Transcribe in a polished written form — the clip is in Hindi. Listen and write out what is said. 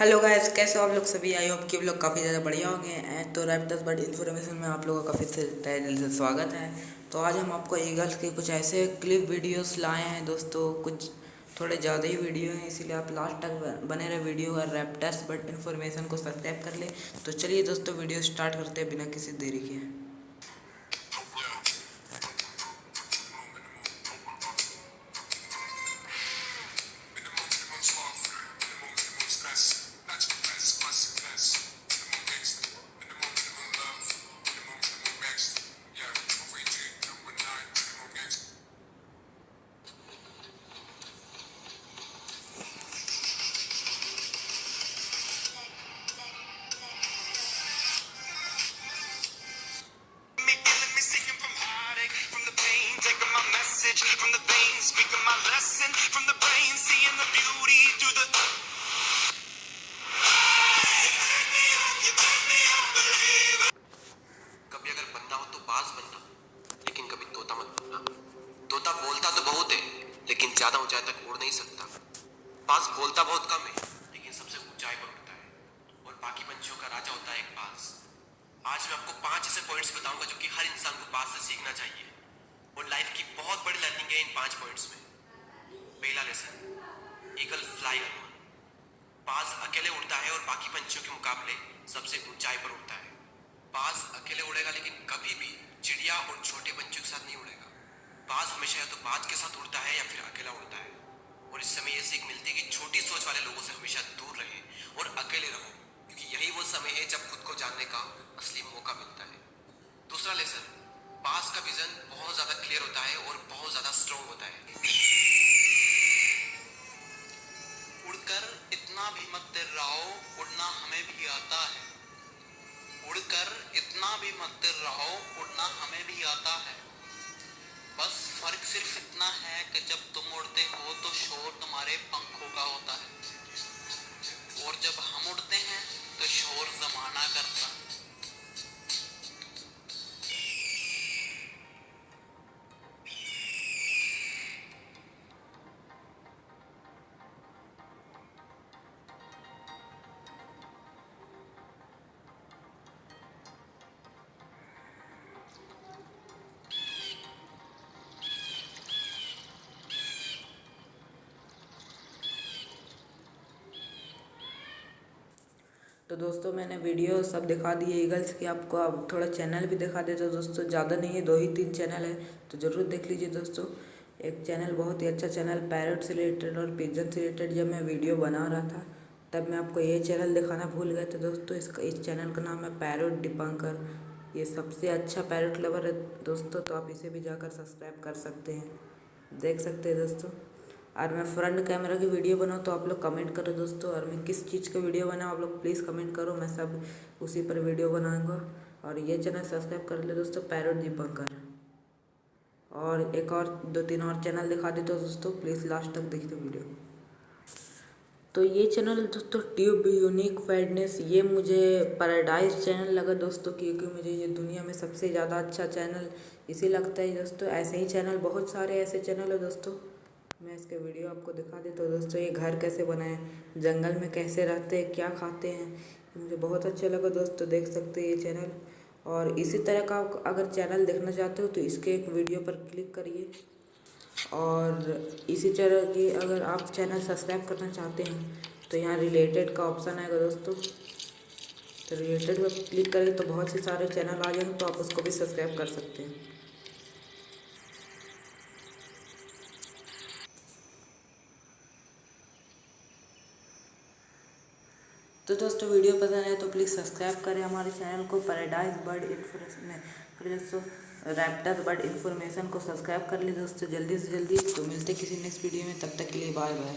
हेलो गाइस, कैसे हो आप लोग सभी। आई होप कि आप लोग काफ़ी ज़्यादा बढ़िया होंगे हैं। तो रैप्टर्स बर्ड इन्फॉर्मेशन में आप लोगों का काफ़ी तहे दिल से स्वागत है। तो आज हम आपको ईगल्स के कुछ ऐसे क्लिप वीडियोस लाए हैं दोस्तों। कुछ थोड़े ज़्यादा ही वीडियो हैं, इसीलिए आप लास्ट तक बने रहे वीडियो और रैप्टर्स बर्ड इन्फॉर्मेशन को सब्सक्राइब कर ले। तो चलिए दोस्तों, वीडियो स्टार्ट करते हैं बिना किसी देरी के। From the veins, speaking my lesson from the brain, seeing the beauty through the. कभी अगर बनना हो तो बाज बनना, लेकिन कभी तोता मत बनना। तोता बोलता तो बहुत है, लेकिन ज्यादा ऊंचाई तक उड़ नहीं सकता। बाज बोलता बहुत कम है, लेकिन सबसे ऊंचाई पर उड़ता है और बाकी पंछियों का राजा होता है एक बाज। आज मैं आपको 5 ऐसे पॉइंट्स बताऊंगा जो कि हर इंसान को बाज से सीखना चाहिए और लाइफ की बहुत बड़ी लर्निंग है इन 5 पॉइंट्स में। पहला लेसन, ईगल फ्लाई अलोन। बाज अकेले उड़ता है और बाकी पंछियों के मुकाबले सबसे ऊंचाई पर उड़ता है। बाज अकेले उड़ेगा, लेकिन कभी भी चिड़िया और छोटे पंछियों के साथ नहीं उड़ेगा। बाज हमेशा या तो बाज के साथ उड़ता है या फिर अकेला उड़ता है। और इस समय यह सीख मिलती है कि छोटी सोच वाले लोगों से हमेशा दूर रहें और अकेले रहो, क्योंकि यही वो समय है जब खुद को जानने का असली मौका मिलता है। दूसरा लेसन, बाज का विजन बहुत ज्यादा क्लियर होता है और बहुत ज्यादा स्ट्रॉन्ग होता है। उड़कर इतना भी मत डराओ, उड़ना हमें भी आता है। उड़कर इतना भी मत डराओ, उड़ना हमें भी आता है। बस फर्क सिर्फ इतना है कि जब तुम उड़ते हो तो शोर तुम्हारे पंखों का होता है, और जब हम उड़ते हैं तो शोर जमाना करता है। तो दोस्तों, मैंने वीडियो सब दिखा दिए ईगल्स की आपको। अब थोड़ा चैनल भी दिखा देते हो दोस्तों, ज़्यादा नहीं है, 2 ही 3 चैनल है, तो ज़रूर देख लीजिए दोस्तों। एक चैनल बहुत ही अच्छा चैनल पैरट से रिलेटेड और पिजन से रिलेटेड, जब मैं वीडियो बना रहा था तब मैं आपको ये चैनल दिखाना भूल गया था दोस्तों। इस चैनल का नाम है पैरट दीपांकर। ये सबसे अच्छा पैरट लवर है दोस्तों, तो आप इसे भी जाकर सब्सक्राइब कर सकते हैं, देख सकते हैं दोस्तों। और मैं फ्रंट कैमरा की वीडियो बनाऊँ तो आप लोग कमेंट करो दोस्तों, और मैं किस चीज़ का वीडियो बनाऊँ आप लोग प्लीज़ कमेंट करो, मैं सब उसी पर वीडियो बनाऊँगा। और ये चैनल सब्सक्राइब कर ले दोस्तों, पैरट दीपांकर। और एक और 2-3 और चैनल दिखा देते हो दोस्तों, प्लीज़ लास्ट तक देखिए वीडियो। तो ये चैनल दोस्तों ट्यूब यूनिक फैडनेस, ये मुझे पैराडाइज चैनल लगा दोस्तों, क्योंकि मुझे ये दुनिया में सबसे ज़्यादा अच्छा चैनल इसी लगता है दोस्तों। ऐसे ही चैनल बहुत सारे ऐसे चैनल है दोस्तों, मैं इसके वीडियो आपको दिखा देता हूँ दोस्तों। ये घर कैसे बनाए, जंगल में कैसे रहते हैं, क्या खाते हैं, मुझे बहुत अच्छा लगा दोस्तों, देख सकते हैं ये चैनल। और इसी तरह का अगर चैनल देखना चाहते हो तो इसके एक वीडियो पर क्लिक करिए। और इसी तरह की अगर आप चैनल सब्सक्राइब करना चाहते हैं तो यहाँ रिलेटेड का ऑप्शन आएगा दोस्तों, तो रिलेटेड पर क्लिक करेंगे तो बहुत से सारे चैनल आ जाएंगे, तो आप उसको भी सब्सक्राइब कर सकते हैं। तो दोस्तों, वीडियो पसंद है तो प्लीज़ सब्सक्राइब करें हमारे चैनल को पैराडाइज बर्ड इन्फॉर्मेशन। फिर दोस्तों रैप्टर बर्ड इन्फॉर्मेशन को सब्सक्राइब कर ली दोस्तों जल्दी से जल्दी। तो मिलते किसी नेक्स्ट वीडियो में, तब तक के लिए बाय बाय।